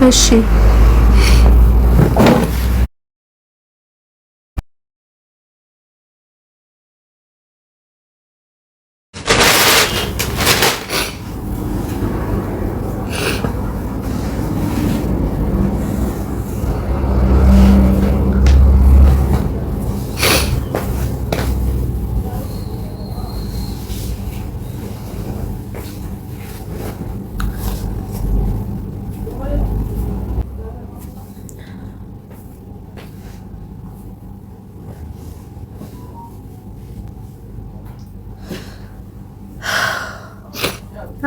እሺ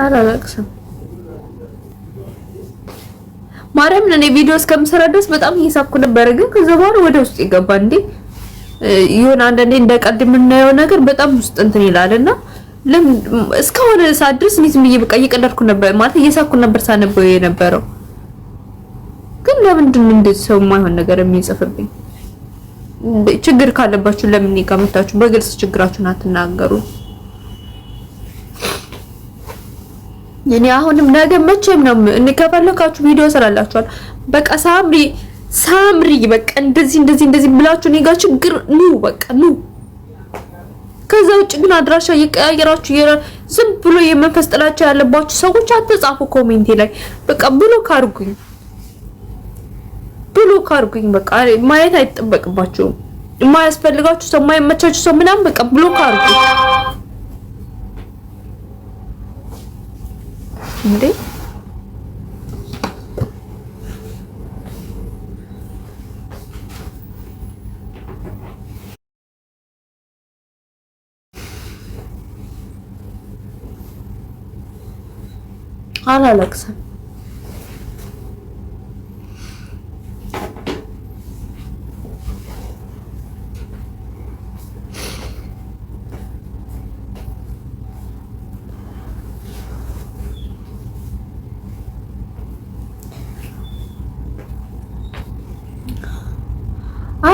አላለቅስም። ማርያምን እኔ ቪዲዮ እስከምሰራ ድረስ በጣም እየሳኩ ነበር፣ ግን ከዛ በኋላ ወደ ውስጥ ይገባ እንዴ ይሁን አንዳንዴ እንደቀድ የምናየው ነገር በጣም ውስጥ እንትን ይላልና ለምን እስካሁን ሳድርስ እኔ ዝም ብዬ በቃ እየቀለድኩ ነበር ማለት እየሳኩ ነበር ሳነበው የነበረው። ግን ለምንድን ነው እንደዚህ ሰው የማይሆን ነገር የሚጽፍብኝ? ችግር ካለባችሁ ለምን ይጋምታችሁ በግልጽ ችግራችሁን አትናገሩ? እኔ አሁንም ነገ መቼም ነው እኔ ከፈለካችሁ ቪዲዮ ሰራላችኋል። በቃ ሳምሪ በቃ እንደዚህ ብላችሁ እኔ ጋር ችግር ኑ በቃ ኑ። ከዛ ውጭ ግን አድራሻ እየቀያየራችሁ ዝም ብሎ የመንፈስ ጥላቻ ያለባችሁ ሰዎች አትጻፉ ኮሜንት ላይ። በቃ ብሎክ አድርጉኝ በቃ ማየት አይጠበቅባችሁም። የማያስፈልጋችሁ ሰው የማይመቻችሁ ሰው ምናምን በቃ ብሎክ አድርጉኝ እንዴ። አላለቅስም።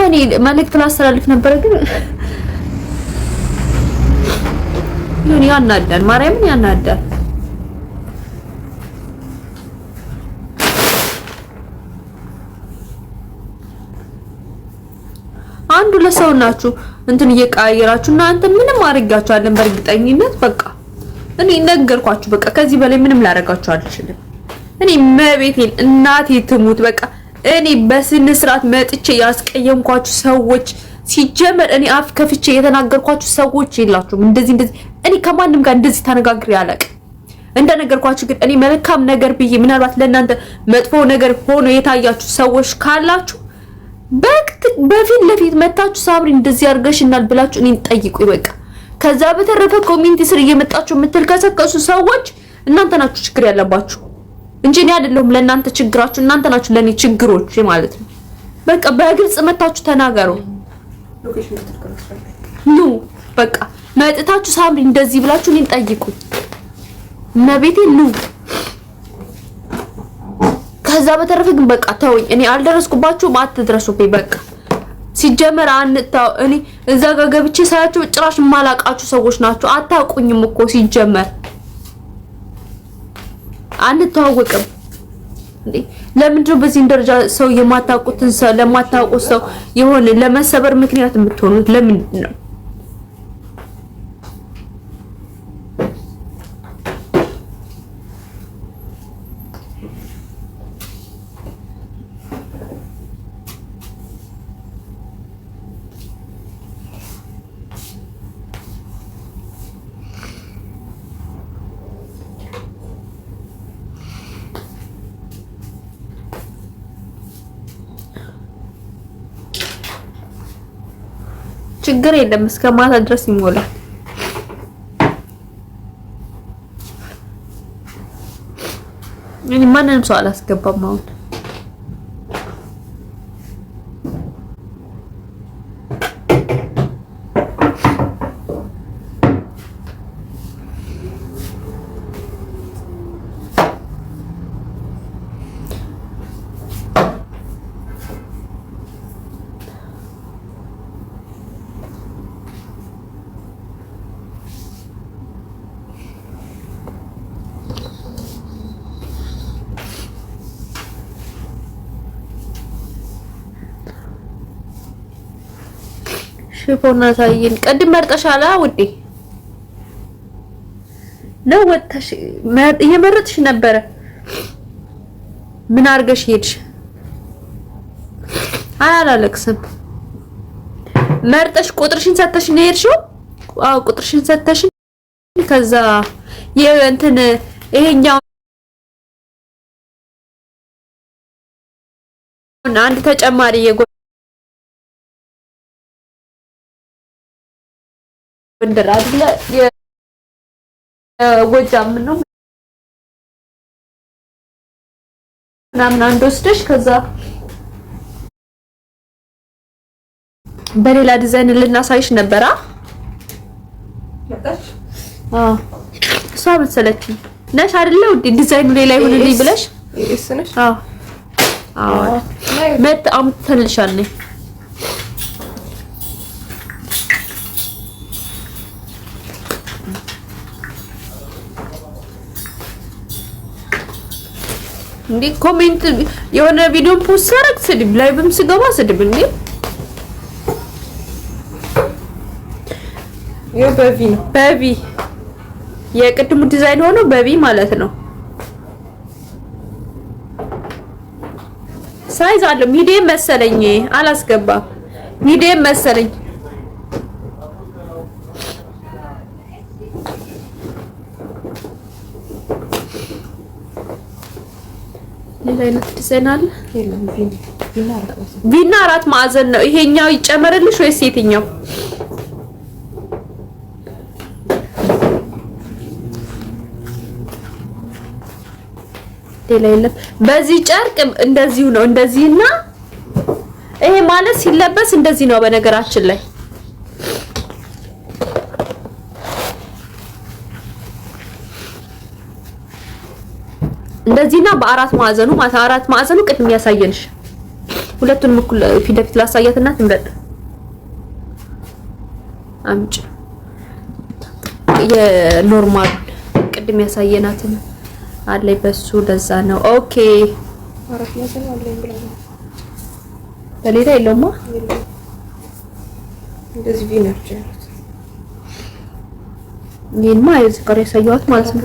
እኔ መልእክት ላስተላልፍ ነበር ግን ምን ያናዳል? ማርያምን ያናዳል። አንዱ ለሰው ናችሁ እንትን እየቀያየራችሁ እናንተ ምንም አድርጋችኋለን። በእርግጠኝነት በቃ እኔ ነገርኳችሁ። በቃ ከዚህ በላይ ምንም ላደርጋችሁ አልችልም። እኔ መቤቴን እናቴ ትሙት በቃ እኔ በስነ ስርዓት መጥቼ ያስቀየምኳችሁ ሰዎች ሲጀመር እኔ አፍ ከፍቼ የተናገርኳችሁ ሰዎች የላችሁም። እንደዚህ እኔ ከማንም ጋር እንደዚህ ተነጋግሬ አላውቅም። እንደነገርኳችሁ ግን እኔ መልካም ነገር ብዬ ምናልባት ለእናንተ መጥፎ ነገር ሆኖ የታያችሁ ሰዎች ካላችሁ በፊት ለፊት መታችሁ ሳምሪ እንደዚህ አድርገሽናል ብላችሁ እኔን ጠይቁኝ በቃ። ከዛ በተረፈ ኮሜንት ስር እየመጣችሁ የምትልከሰከሱ ሰዎች እናንተ ናችሁ ችግር ያለባችሁ እንጂ እኔ አይደለሁም። ለእናንተ ችግራችሁ እናንተ ናችሁ ለኔ ችግሮች ማለት ነው። በቃ በግልጽ መታችሁ ተናገሩ። ኑ በቃ መጥታችሁ ሳምሪ እንደዚህ ብላችሁ እኔን ጠይቁኝ። መቤቴ ኑ። ከዛ በተረፈ ግን በቃ ተውኝ። እኔ አልደረስኩባችሁም፣ አትድረሱብኝ በቃ። ሲጀመር እኔ እዛ ጋር ገብቼ ሳያችሁ ጭራሽ የማላቃችሁ ሰዎች ናቸው። አታውቁኝም እኮ ሲጀመር አንተዋወቅም እንዴ። ለምንድነው በዚህ ደረጃ ሰው የማታውቁትን ሰው ለማታውቁት ሰው የሆነ ለመሰበር ምክንያት የምትሆኑት? ለምንድን ነው? ችግር የለም እስከ ማታ ድረስ ይሞላል። እኔ ማንንም ሰው አላስገባም አሁን። ሽፎን አሳይን። ቅድም መርጠሻላ ውዴ ነው ወጥተሽ እየመረጥሽ ነበረ። ምን አድርገሽ ሄድሽ? አላለቅስም። መርጠሽ ቁጥርሽን ሰተሽ ነው የሄድሽው? አዎ ቁጥርሽን ሰተሽ ከዛ የእንትን ይሄኛው አንድ ተጨማሪ የጎንደር አይደለ የጎጃም ነው ምናምን አንድ ወስደሽ ከዛ በሌላ ዲዛይን ልናሳይሽ ነበራ። መጣች። እሷ መሰለችኝ ነሽ አይደለ? ዲዛይኑ ሌላ ይሁንልኝ ብለሽ እሱነሽ? አዎ መጥ አምጥተልሻል ነኝ እንዴ ኮሜንት የሆነ ቪዲዮ ፖስት አደረግ ስድብ ላይቭም ስገባ ስድብ እንዴ በቪ ነው። በቪ የቅድሙ ዲዛይን ሆኖ በቪ ማለት ነው። ሳይዝ አለው ሚዲየም መሰለኝ አላስገባም። ሚዲየም መሰለኝ ሌላ አይነት ዲዛይን አለ። ቪና አራት ማዕዘን ነው። ይሄኛው ይጨመርልሽ ወይስ የትኛው? ሌላ የለም። በዚህ ጨርቅ እንደዚሁ ነው። እንደዚህና ይሄ ማለት ሲለበስ እንደዚህ ነው። በነገራችን ላይ እንደዚህና በአራት ማዕዘኑ ማለት አራት ማዕዘኑ ቅድም ያሳየንሽ ሁለቱንም እኩል ፊት ለፊት ላሳያትና ትምረጥ። አምጪ የኖርማል ቅድም ያሳየናትን አለይ በሱ ለዛ ነው። ኦኬ አራት ማዕዘን አለኝ ብላ በሌላ የለውማ። እንደዚህ ቪነርች ይሄንማ እዚህ ጋር ያሳየዋት ማለት ነው።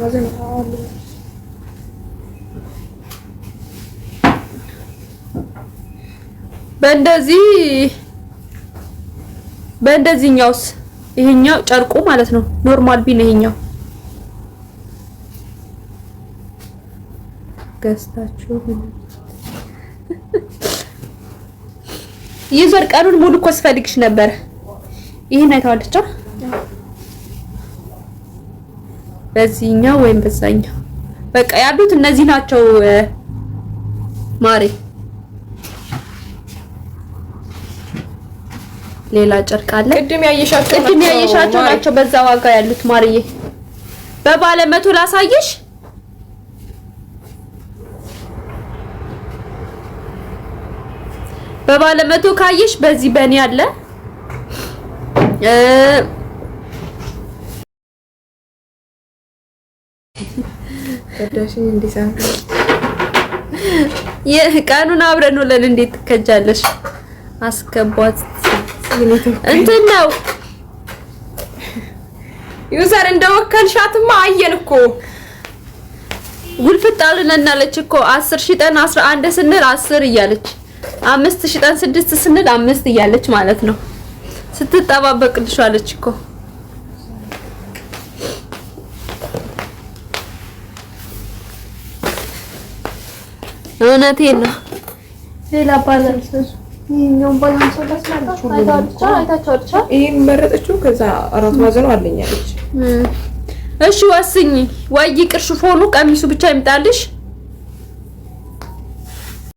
በእንደዚህኛውስ ይሄኛው ጨርቁ ማለት ነው ኖርማል ቢን ይሄኛው ገዝታችሁ ይዘር ቀኑን ሙሉ እኮ ስፈልግሽ ነበር። ይሄን አይተዋለች በዚህኛው ወይም በዛኛው በቃ ያሉት እነዚህ ናቸው ማሪ። ሌላ ጨርቅ አለ። ቅድም ያየሻቸው ናቸው በዛ ዋጋ ያሉት ማሪዬ። በባለ 100 ላሳይሽ። በባለ 100 ካየሽ በዚህ በእኔ አለ ከዳሽን እንዲሳን ቀኑን አብረን ውለን እንዴት ትከጃለሽ? አስከቧት እንትን ነው ዩዘር እንደወከልሻትማ አየን እኮ ጉልፍጥ አልነናለች እኮ 10 ሺህ ጠን 11 ስንል 10 እያለች 5 ሺህ ጠን 6 ስንል 5 እያለች ማለት ነው። ስትጠባበቅልሻለች እኮ እውነቴን ነው። ሌላ ባላንስ ይሄኛው ባላንስ አይታችኋል። ይሄን መረጠችው። ከዛ አራት ማዕዘኑ አለኝ አለች። እሺ ወስኝ ወይ ይቅር ሽፎኑ ቀሚሱ ብቻ ይምጣልሽ።